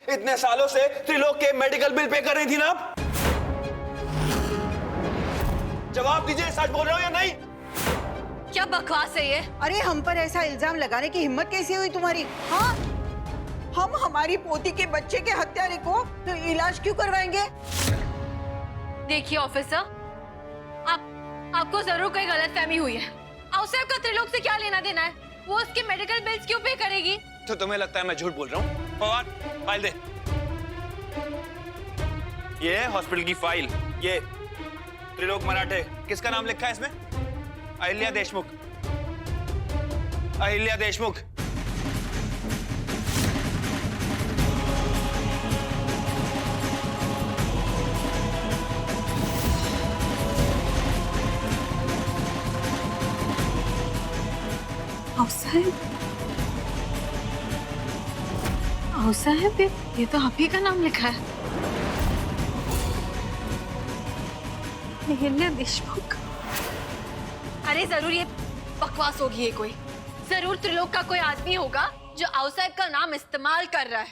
इतने सालों से त्रिलोक के मेडिकल बिल पे कर रही थी ना आप? जवाब दीजिए, सच बोल रहे हो या नहीं? क्या बकवास है ये? अरे हम पर ऐसा इल्जाम लगाने की हिम्मत कैसे हुई तुम्हारी? हाँ, हम हमारी पोती के बच्चे के हत्यारे को तो इलाज क्यों करवाएंगे? देखिए ऑफिसर, आपको जरूर कोई गलतफहमी हुई है। अवसर का त्रिलोक से क्या लेना देना है? वो उसके मेडिकल बिल्स क्यों पे करेगी? तो तुम्हें लगता है मैं झूठ बोल रहा हूँ? फवाद, फाइल दे। ये है हॉस्पिटल की फाइल। ये त्रिलोक मराठे, किसका नाम लिखा है इसमें? अहिल्या देशमुख। अहिल्या देशमुख। साहब, ये तो आप ही का नाम लिखा है, अहिल्या देशमुख। अरे जरूर ये बकवास होगी, ये कोई जरूर त्रिलोक का कोई आदमी होगा जो राव साहब का नाम इस्तेमाल कर रहा है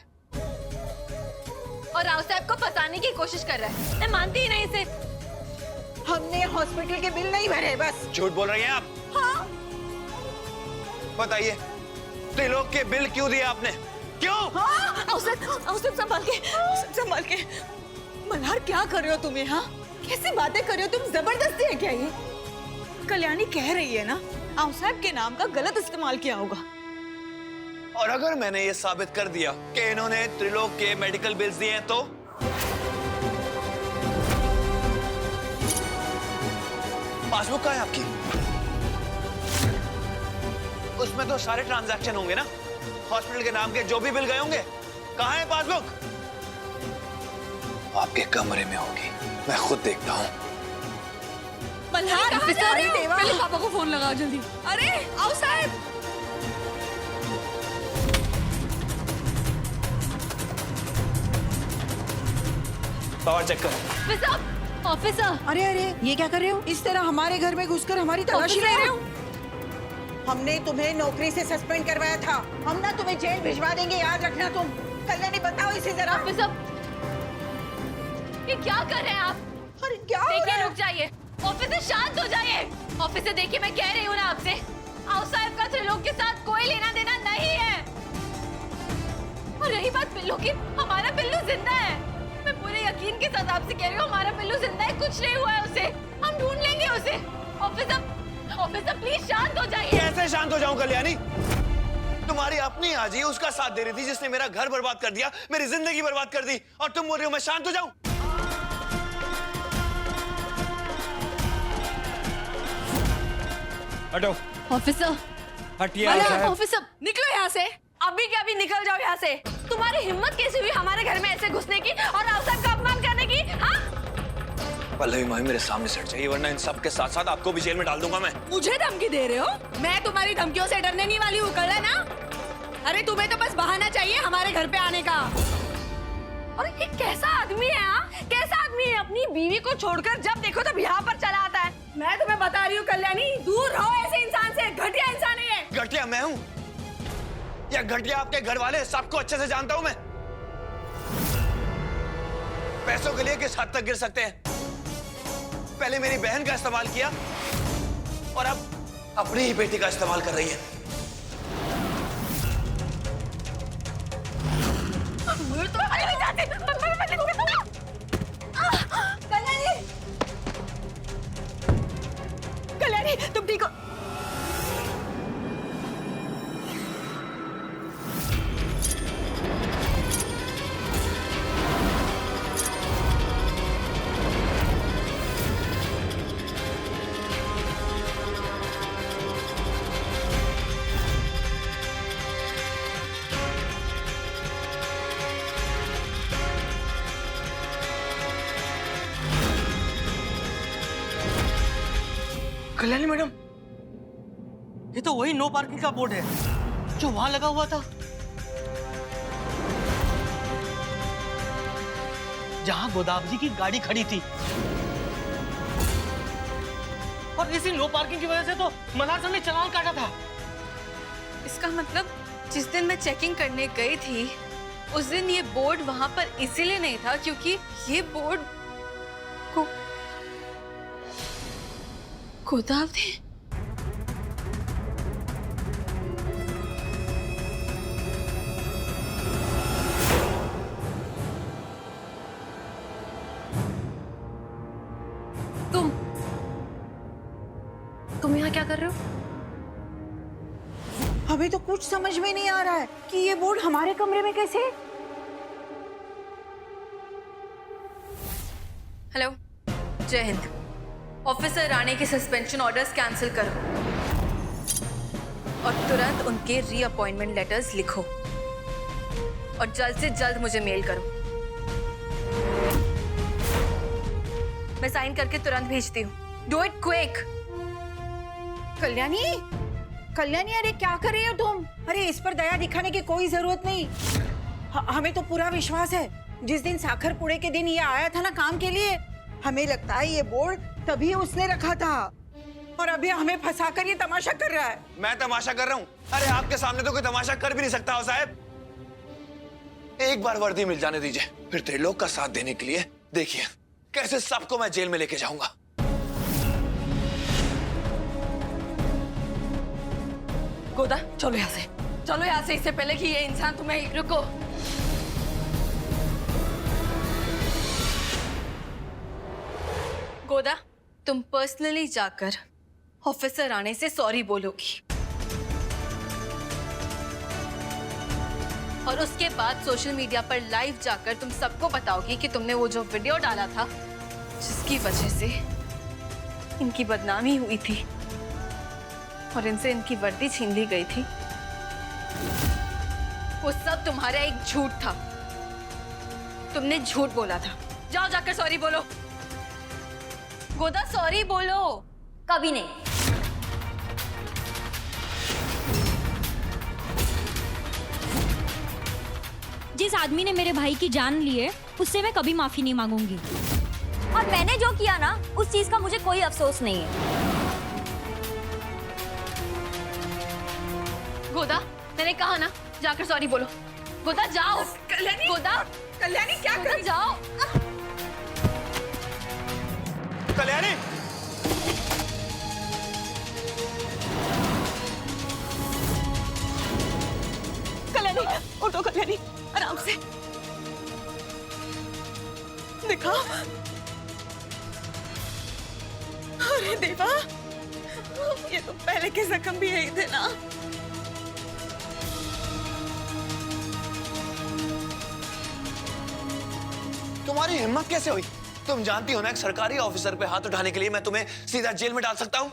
और राव साहब को फंसाने की कोशिश कर रहा है। मैं मानती ही नहीं इसे। हमने हॉस्पिटल के बिल नहीं भरे, बस। झूठ बोल रही हैं आप? हाँ। बताइए, त्रिलोक के बिल क्यों दिए आपने? क्यों? हाँ, संभाल के। मल्हार, क्या कर रहे हो तुम यहाँ? कैसी बातें कर रहे हो तुम? जबरदस्ती है क्या ये? कल्याणी कह रही है ना, राव साहब के नाम का गलत इस्तेमाल किया होगा। और अगर मैंने ये साबित कर दिया कि इन्होंने त्रिलोक के मेडिकल बिल्स दिए हैं तो? पासबुक कहाँ है आपकी? उसमें तो सारे ट्रांजैक्शन होंगे ना, हॉस्पिटल के नाम के जो भी बिल गए होंगे। कहाँ है पासबुक? आपके कमरे में होगी, मैं खुद देखता हूँ। मल्हार, पहले पापा को फोन लगाओ जल्दी। अरे आओ साहब। पावर चेक कर। ऑफिसर, अरे ये क्या कर रहे हो? इस तरह हमारे घर में घुसकर हमारी तलाशी ले रहे हो? हमने तुम्हें नौकरी से सस्पेंड करवाया था, हम ना तुम्हें जेल भिजवा देंगे, याद रखना तुम। कल्याणी, बताओ इसे जरा। ऑफिसर, ये क्या कर रहे हैं आप? अरे क्या हो रहा देखिए, है? रुक जाइए। ऑफिसर, शांत हो जाइए। ऑफिसर, देखिए, मैं कह रही हूँ ना आपसे, राव साहब का त्रिलोक के साथ कोई लेना देना नहीं है। और रही बात बिल्लू की, हमारा बिल्लू जिंदा है। मैं पूरे यकीन के साथ आपसे कह रही हूँ, हमारा बिल्लू जिंदा है, कुछ नहीं हुआ है उसे। हम ढूंढ लेंगे उसे। ऑफिसर प्लीज शांत हो जाइए। कैसे शांत हो जाऊं कल्याणी? तुम्हारी अपनी आजी उसका साथ दे रही थी जिसने मेरा घर बर्बाद कर दिया, मेरी जिंदगी बर्बाद कर दी, और तुम बोल रही हो मैं शांत हो जाऊं? हटो। ऑफिसर, हटिए। ऑफिसर, निकलो यहाँ से। अभी के अभी निकल जाओ यहाँ से। तुम्हारी हिम्मत कैसी हुई हमारे घर में ऐसे घुसने की और राव साहब का अपमान करने की? हाँ? पल्लवी माही, मेरे सामने से हट जाइए, वरना इन सब के साथ साथ आपको भी जेल में डाल दूंगा मैं। मुझे धमकी दे रहे हो? मैं तुम्हारी धमकियों से डरने नहीं वाली हूँ, कल है ना? अरे तुम्हें तो बस बहाना चाहिए हमारे घर पे आने का। और ये कैसा आदमी है? हाँ, कैसा आदमी है? अपनी बीवी को छोड़कर जब देखो तब यहाँ पर चला आता है। मैं तुम्हें बता रही हूँ कल्याणी, दूर रहो ऐसे इंसान से। घटिया इंसान है ये। घटिया मैं हूँ या घटिया आपके घर वाले? सबको अच्छे से जानता हूँ मैं। पैसों के लिए किस हद तक गिर सकते हैं? पहले मेरी बहन का इस्तेमाल किया और अब अपनी ही बेटी का इस्तेमाल कर रही है। कल्याणी, तुम ठीक हो? कल्याणी मैडम, ये तो वही नो पार्किंग का बोर्ड है जो वहां लगा हुआ था, जहां गोदावरी की गाड़ी खड़ी थी। और इसी नो पार्किंग की वजह से तो मल्हार साहब ने चालान काटा था। इसका मतलब जिस दिन मैं चेकिंग करने गई थी उस दिन ये बोर्ड वहां पर इसीलिए नहीं था क्योंकि ये बोर्ड को गोदावरी। तुम यहाँ क्या कर रहे हो? हमें तो कुछ समझ में नहीं आ रहा है कि ये बोर्ड हमारे कमरे में कैसे। हेलो, जय हिंद। ऑफिसर राणे के सस्पेंशन ऑर्डर्स कैंसिल करो और तुरंत उनके रीअपॉइंटमेंट लेटर्स लिखो और जल्द से जल्द मुझे मेल करो। मैं साइन करके तुरंत भेजती हूँ। Do it quick. Kalyani, Kalyani, अरे क्या कर रही हो तुम? अरे इस पर दया दिखाने की कोई जरूरत नहीं। हमें तो पूरा विश्वास है। जिस दिन साखर पुड़े के दिन ये आया था ना काम के लिए, हमें लगता है ये बोर्ड तभी उसने रखा था और अभी हमें फंसाकर ये तमाशा कर रहा है। मैं तमाशा कर रहा हूँ? अरे आपके सामने तो कोई तमाशा कर भी नहीं सकता हो साहब। एक बार वर्दी मिल जाने दीजिए, फिर त्रिलोक का साथ देने के लिए देखिए कैसे सबको मैं जेल में लेके जाऊंगा। गोदा, चलो यहाँ से, चलो यहाँ से, इससे पहले कि ये इंसान तुम्हें। रुको। गोदा, तुम पर्सनली जाकर ऑफिसर राणे से सॉरी बोलोगी और उसके बाद सोशल मीडिया पर लाइव जाकर तुम सबको बताओगी कि तुमने वो जो वीडियो डाला था जिसकी वजह से इनकी बदनामी हुई थी और इनसे इनकी वर्दी छीन ली गई थी, वो सब तुम्हारा एक झूठ था। तुमने झूठ बोला था। जाओ जाकर सॉरी बोलो। गोदा, सॉरी बोलो। कभी नहीं। जिस आदमी ने मेरे भाई की जान ली है उससे मैं कभी माफी नहीं मांगूंगी और मैंने जो किया ना उस चीज का मुझे कोई अफसोस नहीं है। गोदा, मैंने कहा ना, जाकर सॉरी बोलो। गोदा जाओ। कल्याणी, गोदा, कल्याणी क्या कर? जाओ। कल्याणी, कल्याणी, उठो कल्याणी, आराम से। दिखा। अरे देवा, ये तो पहले के जख्म भी यही थे ना। तुम्हारी हिम्मत कैसे हुई? तुम जानती हो ना एक सरकारी ऑफिसर पे हाथ उठाने के लिए मैं तुम्हें सीधा जेल में डाल सकता हूँ।